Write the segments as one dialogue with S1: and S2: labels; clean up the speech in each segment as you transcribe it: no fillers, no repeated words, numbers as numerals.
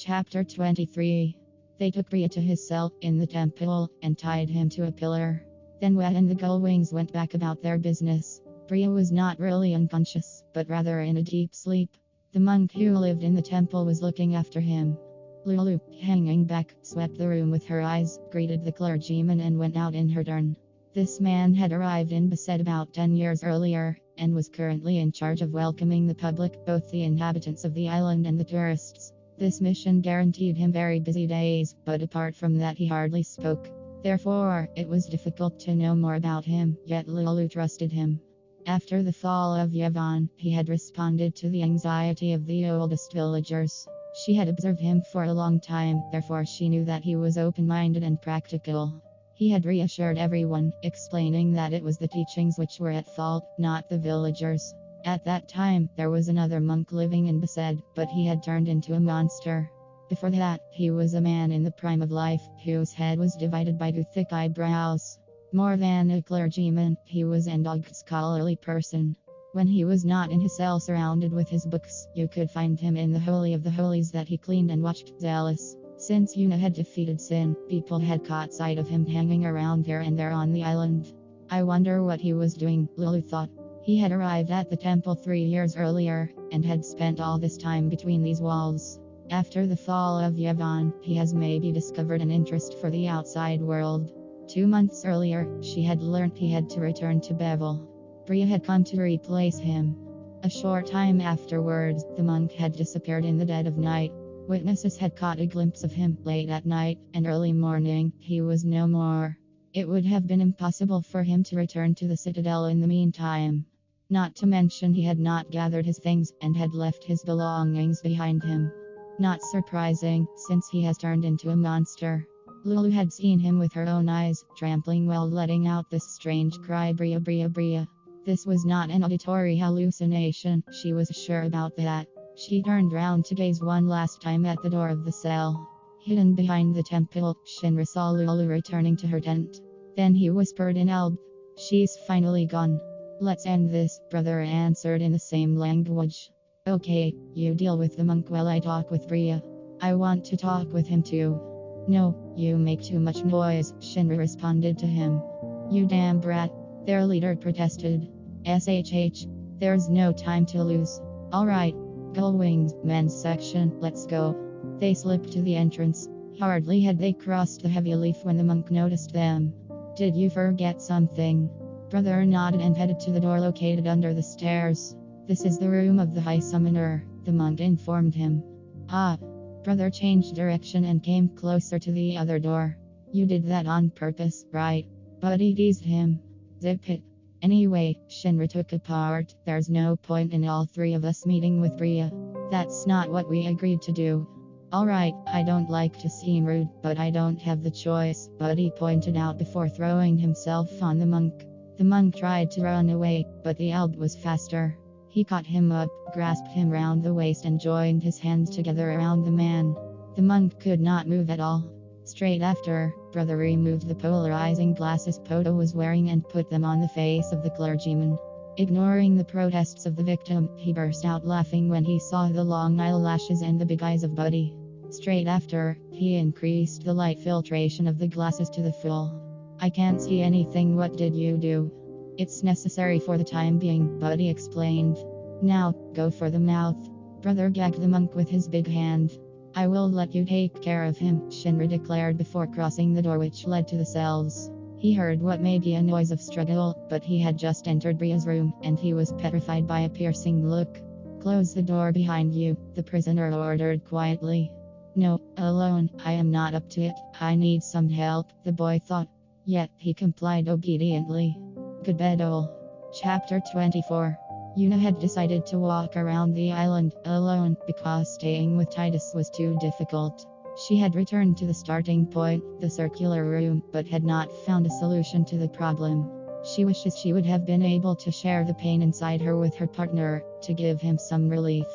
S1: Chapter 23. They took Bria to his cell in the temple and tied him to a pillar. Then Wet and the Gullwings went back about their business. Bria was not really unconscious, but rather in a deep sleep. The monk who lived in the temple was looking after him. Lulu, hanging back, swept the room with her eyes, greeted the clergyman and went out in her turn. This man had arrived in Besaid about 10 years earlier, and was currently in charge of welcoming the public, both the inhabitants of the island and the tourists. This mission guaranteed him very busy days, but apart from that he hardly spoke. Therefore, it was difficult to know more about him, yet Lulu trusted him. After the fall of Yevon, he had responded to the anxiety of the oldest villagers. She had observed him for a long time, therefore she knew that he was open-minded and practical. He had reassured everyone, explaining that it was the teachings which were at fault, not the villagers. At that time, there was another monk living in Besaid, but he had turned into a monster. Before that, he was a man in the prime of life, whose head was divided by two thick eyebrows. More than a clergyman, he was an scholarly person. When he was not in his cell surrounded with his books, you could find him in the Holy of the Holies that he cleaned and watched zealous. Since Yuna had defeated sin, people had caught sight of him hanging around here and there on the island. I wonder what he was doing, Lulu thought. He had arrived at the temple 3 years earlier, and had spent all this time between these walls. After the fall of Yevon, he has maybe discovered an interest for the outside world. 2 months earlier, she had learnt he had to return to Bevel. Bria had come to replace him. A short time afterwards, the monk had disappeared in the dead of night. Witnesses had caught a glimpse of him late at night, and early morning, he was no more. It would have been impossible for him to return to the citadel in the meantime. Not to mention he had not gathered his things, and had left his belongings behind him. Not surprising, since he has turned into a monster. Lulu had seen him with her own eyes, trampling while letting out this strange cry, Bria, Bria, Bria. This was not an auditory hallucination, she was sure about that. She turned round to gaze one last time at the door of the cell. Hidden behind the temple, Shinra saw Lulu returning to her tent. Then he whispered in Alb, "She's finally gone." "Let's end this," brother answered in the same language. "Okay, you deal with the monk while I talk with Bria. I want to talk with him too." "No, you make too much noise," Shinra responded to him. "You damn brat," their leader protested. "SHH, there's no time to lose. Alright, Gullwings, men's section, let's go." They slipped to the entrance. Hardly had they crossed the heavy leaf when the monk noticed them. "Did you forget something?" Brother nodded and headed to the door located under the stairs. "This is the room of the High Summoner," the monk informed him. "Ah." Brother changed direction and came closer to the other door. "You did that on purpose, right?" Buddy teased him. "Zip it. Anyway," Shinra took apart, "there's no point in all three of us meeting with Bria. That's not what we agreed to do." "Alright, I don't like to seem rude, but I don't have the choice," Buddy pointed out before throwing himself on the monk. The monk tried to run away, but the Alb was faster. He caught him up, grasped him round the waist and joined his hands together around the man. The monk could not move at all. Straight after, Brother removed the polarizing glasses Poto was wearing and put them on the face of the clergyman. Ignoring the protests of the victim, he burst out laughing when he saw the long eyelashes and the big eyes of Buddy. Straight after, he increased the light filtration of the glasses to the full. "I can't see anything, what did you do?" "It's necessary for the time being," Buddy explained. "Now, go for the mouth." Brother gagged the monk with his big hand. "I will let you take care of him," Shinra declared before crossing the door which led to the cells. He heard what may be a noise of struggle, but he had just entered Bria's room, and he was petrified by a piercing look. "Close the door behind you," the prisoner ordered quietly. "No, alone, I am not up to it, I need some help," the boy thought. Yet he complied obediently. Good bed all. Chapter 24. Yuna had decided to walk around the island alone because staying with Titus was too difficult. She had returned to the starting point, the circular room, but had not found a solution to the problem. She wishes she would have been able to share the pain inside her with her partner, to give him some relief.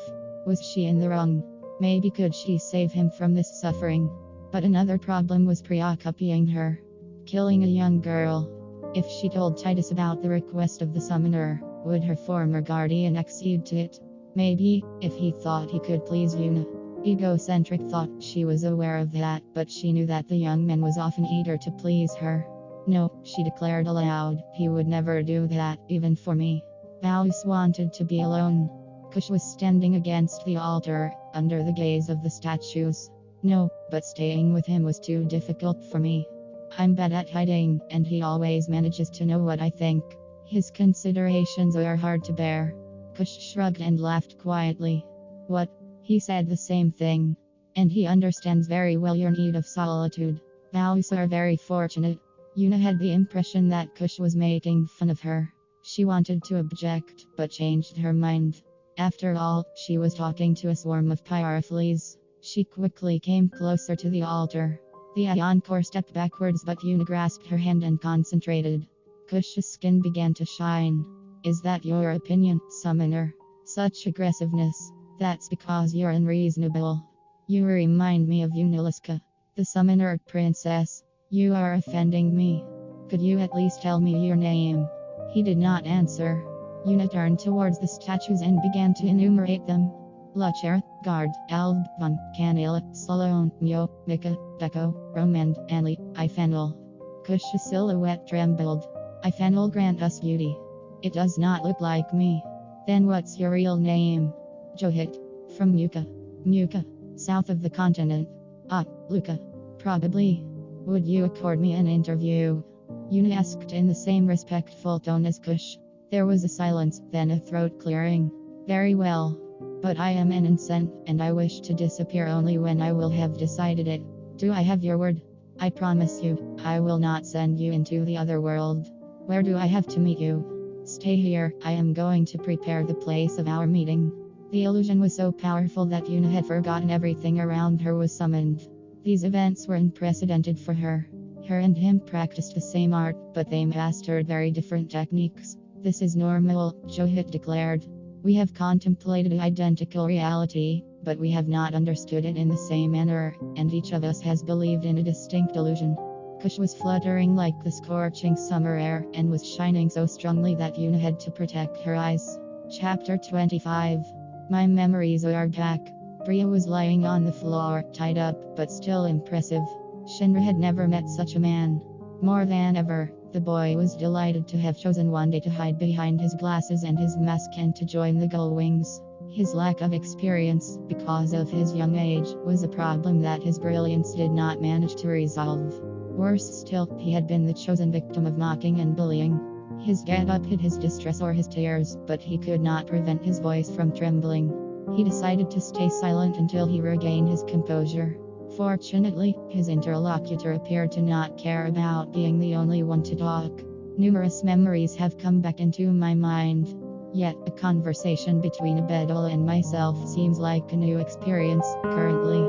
S1: Was she in the wrong? Maybe could she save him from this suffering? But another problem was preoccupying her. Killing a young girl. If she told Titus about the request of the summoner, would her former guardian accede to it? Maybe, if he thought he could please Yuna. Egocentric thought. She was aware of that, but she knew that the young man was often eager to please her. No, she declared aloud, he would never do that, even for me. Vaus wanted to be alone. Kush was standing against the altar, under the gaze of the statues. No, but staying with him was too difficult for me. I'm bad at hiding, and he always manages to know what I think. His considerations are hard to bear. Kush shrugged and laughed quietly. What? He said the same thing. And he understands very well your need of solitude. Vaus are very fortunate. Yuna had the impression that Kush was making fun of her. She wanted to object, but changed her mind. After all, she was talking to a swarm of pyrothiles. She quickly came closer to the altar. The Ioncore stepped backwards, but Yuna grasped her hand and concentrated. Kush's skin began to shine. Is that your opinion, summoner? Such aggressiveness. That's because you're unreasonable. You remind me of Uniliska, the summoner princess. You are offending me. Could you at least tell me your name? He did not answer. Yuna turned towards the statues and began to enumerate them. Lucher, Guard, Alb, Von, Canela, Salone, Mio, Mika, Deco, Romand, Anli, Ifanol. Kush's silhouette trembled. Ifanol grant us beauty. It does not look like me. Then what's your real name? Johit. From Muka. Muka. South of the continent. Ah, Luca. Probably. Would you accord me an interview? Yuna asked in the same respectful tone as Kush. There was a silence, then a throat clearing. Very well. But I am an insect, and I wish to disappear only when I will have decided it. Do I have your word? I promise you, I will not send you into the other world. Where do I have to meet you? Stay here, I am going to prepare the place of our meeting. The illusion was so powerful that Yuna had forgotten everything around her was summoned. These events were unprecedented for her. Her and him practiced the same art, but they mastered very different techniques. This is normal, Johit declared. We have contemplated identical reality, but we have not understood it in the same manner, and each of us has believed in a distinct illusion. Kush was fluttering like the scorching summer air, and was shining so strongly that Yuna had to protect her eyes. Chapter 25. My memories are back. Bria was lying on the floor, tied up, but still impressive. Shinra had never met such a man. More than ever, the boy was delighted to have chosen one day to hide behind his glasses and his mask and to join the Gullwings. His lack of experience, because of his young age, was a problem that his brilliance did not manage to resolve. Worse still, he had been the chosen victim of mocking and bullying. His get-up hid his distress or his tears, but he could not prevent his voice from trembling. He decided to stay silent until he regained his composure. Fortunately, his interlocutor appeared to not care about being the only one to talk. Numerous memories have come back into my mind. Yet, a conversation between a Bedouin and myself seems like a new experience, currently.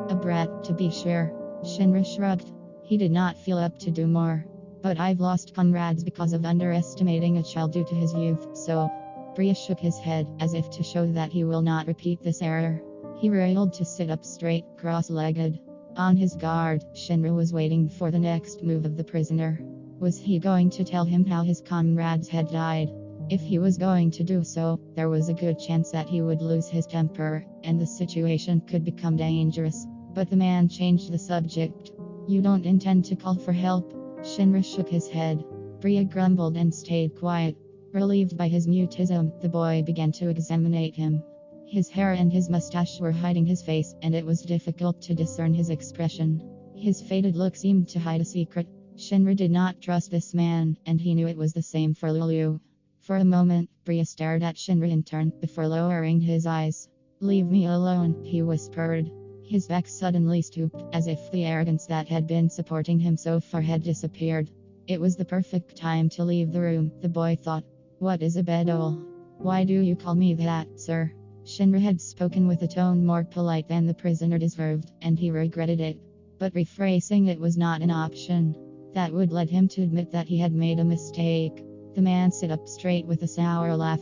S1: A brat, to be sure. Shinra shrugged. He did not feel up to do more. But I've lost comrades because of underestimating a child due to his youth, so... Bria shook his head, as if to show that he will not repeat this error. He railed to sit up straight, cross-legged. On his guard, Shinra was waiting for the next move of the prisoner. Was he going to tell him how his comrades had died? If he was going to do so, there was a good chance that he would lose his temper, and the situation could become dangerous. But the man changed the subject. You don't intend to call for help? Shinra shook his head. Bria grumbled and stayed quiet. Relieved by his mutism, the boy began to examine him. His hair and his mustache were hiding his face, and it was difficult to discern his expression. His faded look seemed to hide a secret. Shinra did not trust this man, and he knew it was the same for Lulu. For a moment, Bria stared at Shinra in turn, before lowering his eyes. Leave me alone, he whispered. His back suddenly stooped, as if the arrogance that had been supporting him so far had disappeared. It was the perfect time to leave the room, the boy thought. What is a bedol? Why do you call me that, sir? Shinra had spoken with a tone more polite than the prisoner deserved, and he regretted it. But rephrasing it was not an option. That would lead him to admit that he had made a mistake. The man sat up straight with a sour laugh.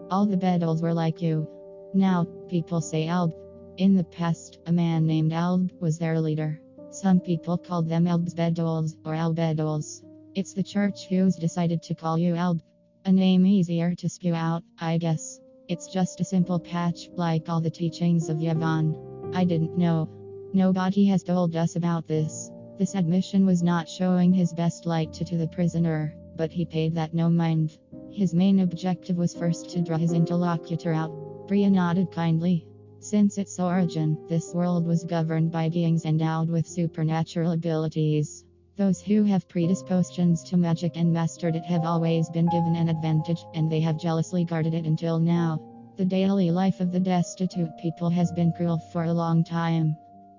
S1: All the bedols were like you. Now, people say Alb. In the past, a man named Alb was their leader. Some people called them Alb's bedols, or Albedols. It's the church who's decided to call you Alb. A name easier to spew out, I guess. It's just a simple patch, like all the teachings of Yevon. I didn't know. Nobody has told us about this. This admission was not showing his best light to the prisoner, but he paid that no mind. His main objective was first to draw his interlocutor out. Bria nodded kindly. Since its origin, this world was governed by beings endowed with supernatural abilities. Those who have predispositions to magic and mastered it have always been given an advantage, and they have jealously guarded it until now. The daily life of the destitute people has been cruel for a long time.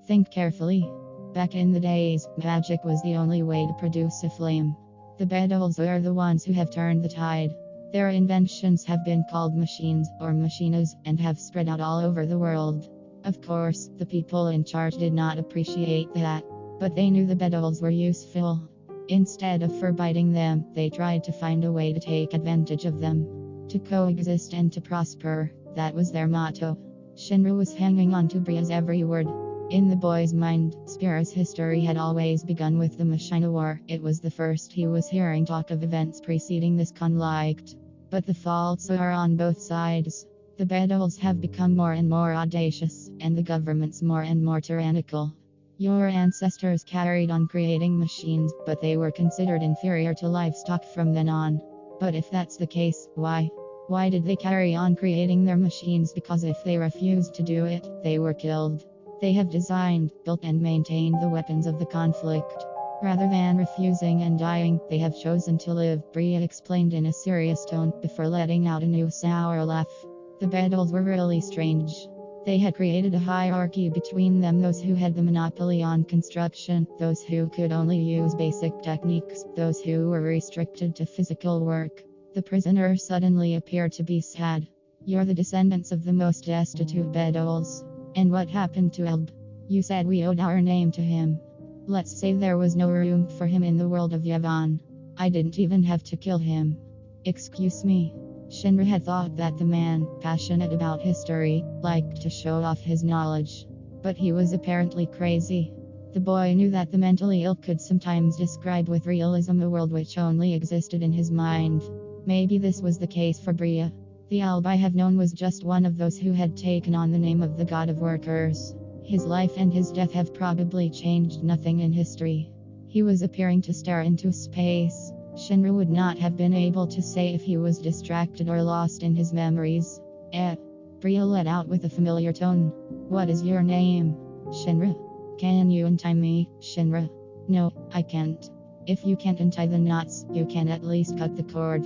S1: Think carefully. Back in the days, magic was the only way to produce a flame. The Bedouins are the ones who have turned the tide. Their inventions have been called machines or machinas and have spread out all over the world. Of course, the people in charge did not appreciate that, but they knew the Bedouins were useful. Instead of forbidding them, they tried to find a way to take advantage of them. To coexist and to prosper, that was their motto. Shinra was hanging on to Bria's every word. In the boy's mind, Spira's history had always begun with the Machina War. It was the first he was hearing talk of events preceding this conflict. But the faults are on both sides. The Bedouins have become more and more audacious, and the governments more and more tyrannical. Your ancestors carried on creating machines, but they were considered inferior to livestock from then on. But if that's the case, why? Why did they carry on creating their machines? Because if they refused to do it, they were killed. They have designed, built and maintained the weapons of the conflict. Rather than refusing and dying, they have chosen to live, Bria explained in a serious tone, before letting out a new sour laugh. The Bedouins were really strange. They had created a hierarchy between them, those who had the monopoly on construction, those who could only use basic techniques, those who were restricted to physical work. The prisoner suddenly appeared to be sad. You're the descendants of the most destitute Bedouins. And what happened to Elb? You said we owed our name to him. Let's say there was no room for him in the world of Yevon. I didn't even have to kill him. Excuse me. Shinra had thought that the man, passionate about history, liked to show off his knowledge. But he was apparently crazy. The boy knew that the mentally ill could sometimes describe with realism a world which only existed in his mind. Maybe this was the case for Bria. The Alb I have known was just one of those who had taken on the name of the god of workers. His life and his death have probably changed nothing in history. He was appearing to stare into space. Shinra would not have been able to say if he was distracted or lost in his memories. Bria let out with a familiar tone. What is your name? Shinra. Can you untie me, Shinra? No, I can't. If you can't untie the knots, you can at least cut the cord.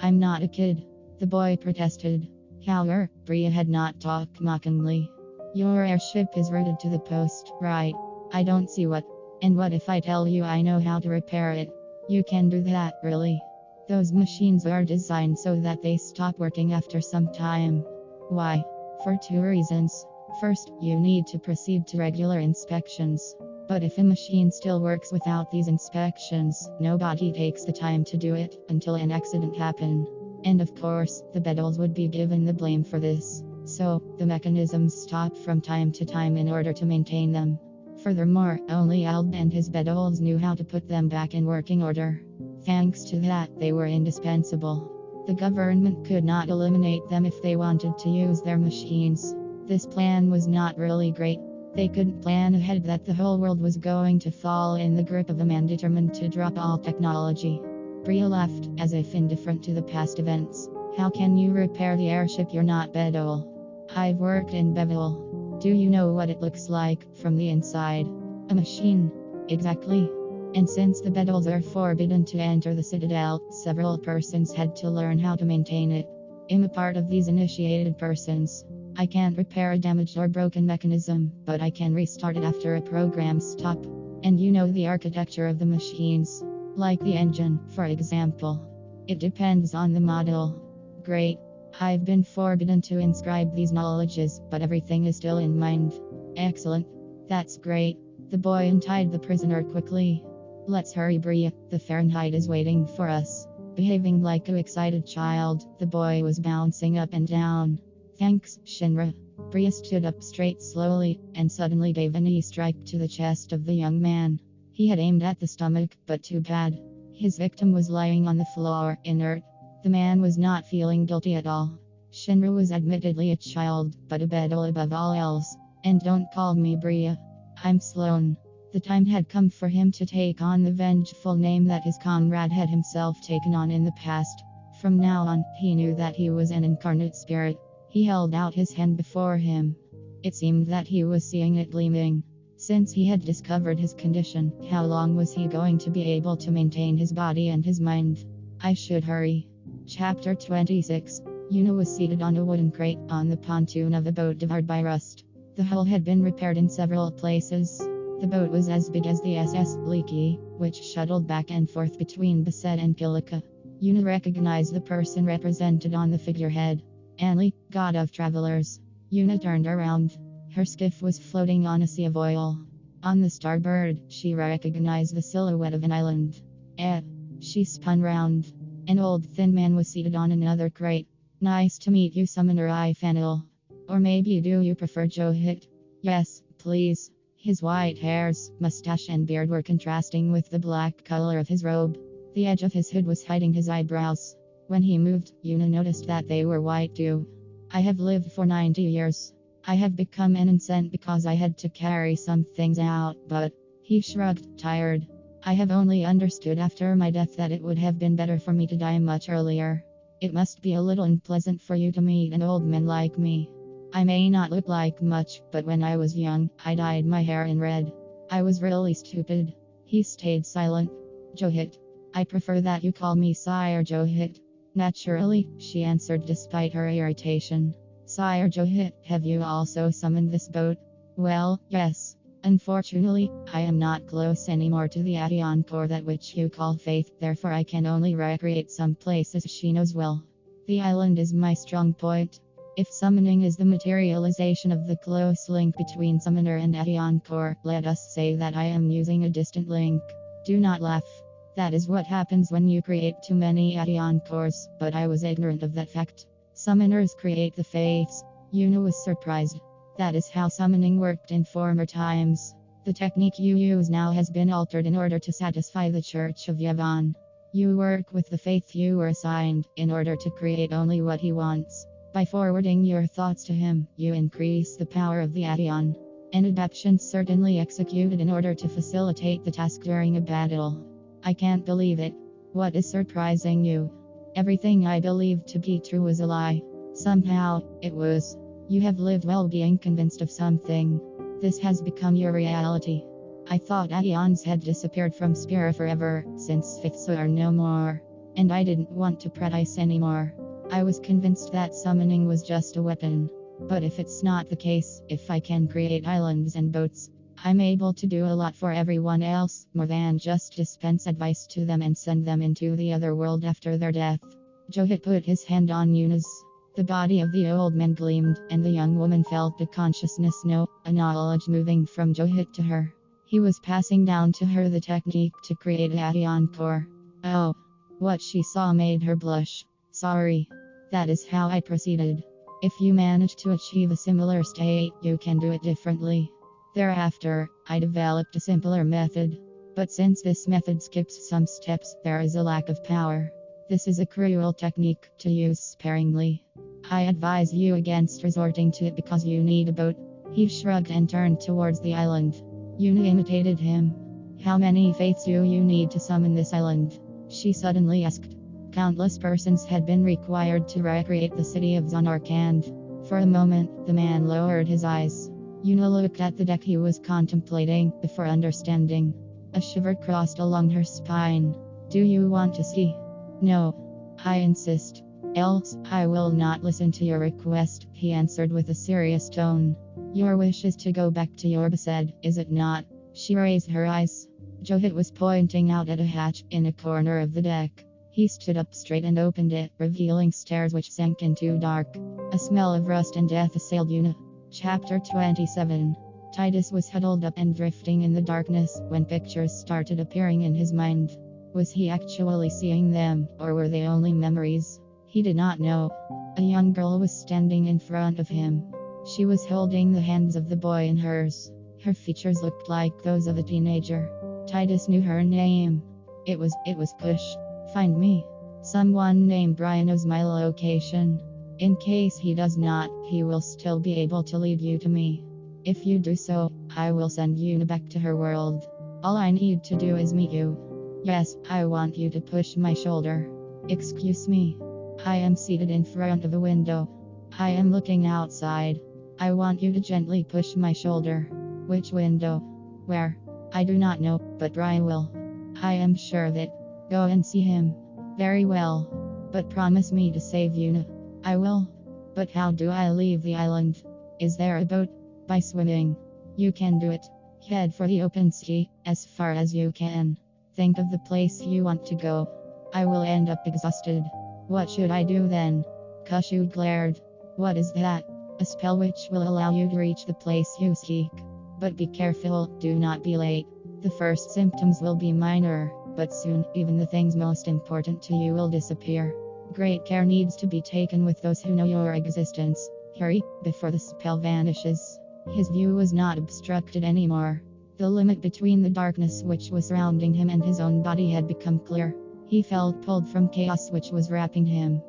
S1: I'm not a kid. The boy protested. However, Bria had not talked mockingly. Your airship is rooted to the post, right? I don't see what. And what if I tell you I know how to repair it? You can do that, really? Those machines are designed so that they stop working after some time. Why? For two reasons. First, you need to proceed to regular inspections. But if a machine still works without these inspections, nobody takes the time to do it until an accident happens. And of course, the Bedouins would be given the blame for this. So, the mechanisms stop from time to time in order to maintain them. Furthermore, only Alb and his Bedouins knew how to put them back in working order. Thanks to that, they were indispensable. The government could not eliminate them if they wanted to use their machines. This plan was not really great. They couldn't plan ahead that the whole world was going to fall in the grip of a man determined to drop all technology. Bria laughed, as if indifferent to the past events. How can you repair the airship? You're not Bedouin. I've worked in Bevel. Do you know what it looks like from the inside? A machine. Exactly. And since the Bedouins are forbidden to enter the citadel, several persons had to learn how to maintain it. I'm a part of these initiated persons. I can't repair a damaged or broken mechanism, but I can restart it after a program stop. And you know the architecture of the machines. Like the engine, for example. It depends on the model. Great. I've been forbidden to inscribe these knowledges, but everything is still in mind. Excellent. That's great. The boy untied the prisoner quickly. Let's hurry, Bria. The Fahrenheit is waiting for us. Behaving like an excited child, the boy was bouncing up and down. Thanks, Shinra. Bria stood up straight slowly, and suddenly gave a knee strike to the chest of the young man. He had aimed at the stomach, but too bad. His victim was lying on the floor, inert. The man was not feeling guilty at all. Shinra was admittedly a child, but a Bedouin above all else. And don't call me Bria. I'm Sloane. The time had come for him to take on the vengeful name that his comrade had himself taken on in the past. From now on, he knew that he was an incarnate spirit. He held out his hand before him. It seemed that he was seeing it gleaming. Since he had discovered his condition, how long was he going to be able to maintain his body and his mind? I should hurry. Chapter 26. Una was seated on a wooden crate on the pontoon of a boat devoured by rust. The hull had been repaired in several places. The boat was as big as the SS Leaky, which shuttled back and forth between Basset and Kilika. Una recognized the person represented on the figurehead. Anli, god of travelers. Una turned around. Her skiff was floating on a sea of oil. On the starboard, she recognized the silhouette of an island. She spun round. An old thin man was seated on another crate. Nice to meet you, Summoner Ifanil. Or maybe do you prefer Johit? Yes, please. His white hairs, mustache and beard were contrasting with the black color of his robe. The edge of his hood was hiding his eyebrows. When he moved, Una noticed that they were white too. I have lived for 90 years. I have become an innocent because I had to carry some things out, but... He shrugged, tired. I have only understood after my death that it would have been better for me to die much earlier. It must be a little unpleasant for you to meet an old man like me. I may not look like much, but when I was young, I dyed my hair in red. I was really stupid. He stayed silent. Johit. I prefer that you call me Sire Johit. Naturally, she answered despite her irritation. Sire Johit, have you also summoned this boat? Well, yes. Unfortunately, I am not close anymore to the Adion core, that which you call faith, therefore I can only recreate some places she knows well. The island is my strong point. If summoning is the materialization of the close link between summoner and Adion core, let us say that I am using a distant link. Do not laugh. That is what happens when you create too many Adion cores, but I was ignorant of that fact. Summoners create the faiths. Una was surprised. That is how summoning worked in former times. The technique you use now has been altered in order to satisfy the Church of Yevon. You work with the faith you were assigned, in order to create only what he wants. By forwarding your thoughts to him, you increase the power of the Adion. An adaptation certainly executed in order to facilitate the task during a battle. I can't believe it. What is surprising you? Everything I believed to be true was a lie. Somehow, it was. You have lived well being convinced of something. This has become your reality. I thought Adions had disappeared from Spira forever, since faiths are no more. And I didn't want to practice anymore. I was convinced that summoning was just a weapon. But if it's not the case, if I can create islands and boats, I'm able to do a lot for everyone else, more than just dispense advice to them and send them into the other world after their death. Johit put his hand on Una's. The body of the old man gleamed, and the young woman felt a consciousness, a knowledge moving from Johit to her. He was passing down to her the technique to create a Adion core. Oh. What she saw made her blush. Sorry. That is how I proceeded. If you manage to achieve a similar state, you can do it differently. Thereafter, I developed a simpler method. But since this method skips some steps, there is a lack of power. This is a cruel technique to use sparingly. I advise you against resorting to it because you need a boat. He shrugged and turned towards the island. Una imitated him. How many faiths do you need to summon this island? She suddenly asked. Countless persons had been required to recreate the city of Zonarkand. For a moment, the man lowered his eyes. Una looked at the deck he was contemplating, before understanding. A shiver crossed along her spine. Do you want to see? No. I insist. Else, I will not listen to your request, he answered with a serious tone. Your wish is to go back to your bed, is it not? She raised her eyes. Johit was pointing out at a hatch in a corner of the deck. He stood up straight and opened it, revealing stairs which sank into dark. A smell of rust and death assailed Una. Chapter 27. Titus was huddled up and drifting in the darkness when pictures started appearing in his mind. Was he actually seeing them, or were they only memories? He did not know. A young girl was standing in front of him. She was holding the hands of the boy in hers. Her features looked like those of a teenager. Titus knew her name. It was Push. Find me. Someone named Brian knows my location. In case he does not, he will still be able to lead you to me. If you do so, I will send Yuna back to her world. All I need to do is meet you. Yes, I want you to push my shoulder. Excuse me. I am seated in front of a window. I am looking outside. I want you to gently push my shoulder. Which window? Where? I do not know, but Brian will. I am sure of it. Go and see him. Very well. But promise me to save Yuna. I will. But how do I leave the island? Is there a boat? By swimming. You can do it. Head for the open sea, as far as you can. Think of the place you want to go. I will end up exhausted. What should I do then? Kashu glared. What is that? A spell which will allow you to reach the place you seek. But be careful, do not be late. The first symptoms will be minor, but soon even the things most important to you will disappear. Great care needs to be taken with those who know your existence. Hurry, before the spell vanishes. His view was not obstructed anymore. The limit between the darkness which was surrounding him and his own body had become clear. He felt pulled from chaos which was wrapping him.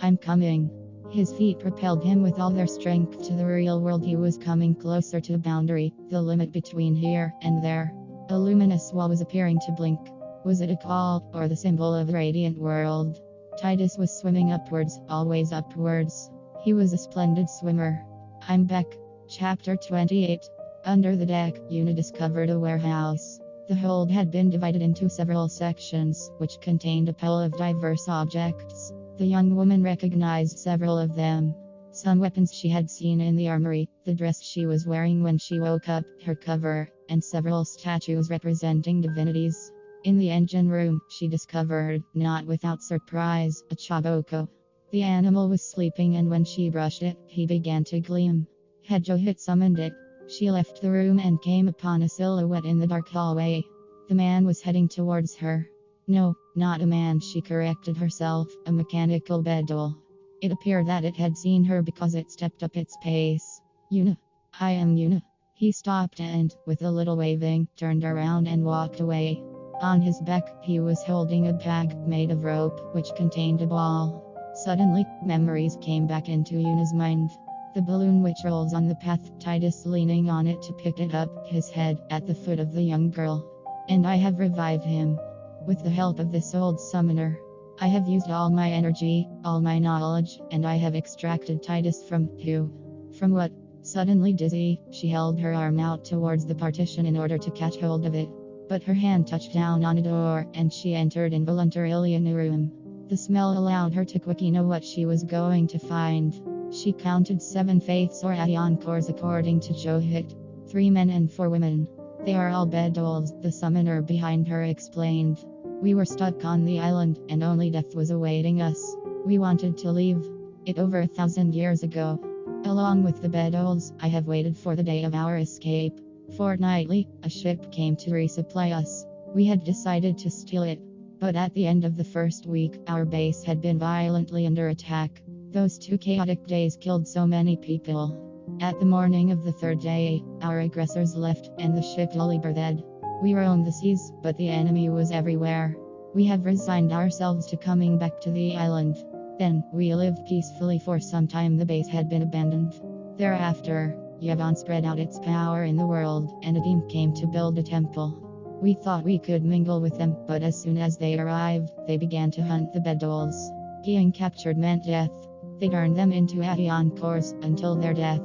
S1: I'm coming. His feet propelled him with all their strength to the real world. He was coming closer to the boundary, the limit between here and there. A luminous wall was appearing to blink. Was it a call, or the symbol of a radiant world? Titus was swimming upwards, always upwards. He was a splendid swimmer. I'm back. Chapter 28. Under the deck, Yuna discovered a warehouse. The hold had been divided into several sections, which contained a pile of diverse objects. The young woman recognized several of them. Some weapons she had seen in the armory, the dress she was wearing when she woke up, her cover, and several statues representing divinities. In the engine room, she discovered, not without surprise, a chaboko. The animal was sleeping, and when she brushed it, he began to gleam. Had Johit summoned it? She left the room and came upon a silhouette in the dark hallway. The man was heading towards her. No, not a man, she corrected herself, a mechanical beddoll. It appeared that it had seen her because it stepped up its pace. Yuna. I am Yuna. He stopped and, with a little waving, turned around and walked away. On his back, he was holding a bag made of rope, which contained a ball. Suddenly, memories came back into Yuna's mind. The balloon which rolls on the path, Titus leaning on it to pick it up, his head at the foot of the young girl. And I have revived him. With the help of this old summoner. I have used all my energy, all my knowledge, and I have extracted Titus from who? From what? Suddenly dizzy, she held her arm out towards the partition in order to catch hold of it. But her hand touched down on a door, and she entered involuntarily in a room. The smell allowed her to quickly know what she was going to find. She counted 7 faiths or Aion cores according to Johit. 3 men and 4 women. They are all beddolls, the summoner behind her explained. We were stuck on the island, and only death was awaiting us. We wanted to leave it over 1,000 years ago. Along with the beddolls, I have waited for the day of our escape. Fortnightly, a ship came to resupply us. We had decided to steal it. But at the end of the first week, our base had been violently under attack. Those 2 chaotic days killed so many people. At the morning of the 3rd day, our aggressors left, and the ship delivered. We roamed the seas, but the enemy was everywhere. We have resigned ourselves to coming back to the island. Then, we lived peacefully for some time. The base had been abandoned. Thereafter, Yevon spread out its power in the world, and a team came to build a temple. We thought we could mingle with them, but as soon as they arrived, they began to hunt the beddolls. Being captured meant death. They turned them into Aion cores until their death.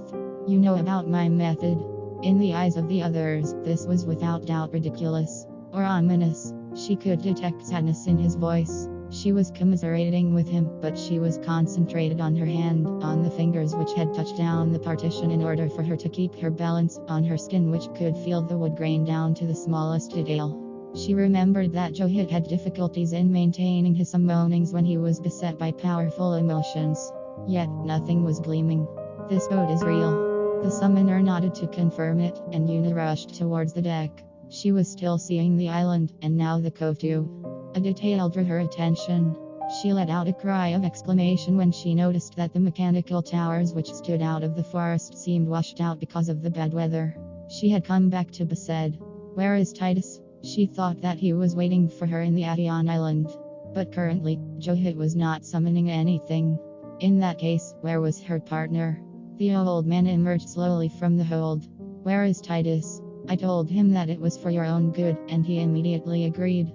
S1: You know about my method. In the eyes of the others, this was without doubt ridiculous. Or ominous. She could detect sadness in his voice. She was commiserating with him, but she was concentrated on her hand, on the fingers which had touched down the partition in order for her to keep her balance, on her skin which could feel the wood grain down to the smallest detail. She remembered that Johit had difficulties in maintaining his summonings when he was beset by powerful emotions. Yet, nothing was gleaming. This boat is real. The summoner nodded to confirm it, and Yuna rushed towards the deck. She was still seeing the island, and now the cove too. A detail drew her attention. She let out a cry of exclamation when she noticed that the mechanical towers which stood out of the forest seemed washed out because of the bad weather. She had come back to Besed. Where is Titus? She thought that he was waiting for her in the Aion island. But currently, Johit was not summoning anything. In that case, where was her partner? The old man emerged slowly from the hold. Where is Titus? I told him that it was for your own good, and he immediately agreed.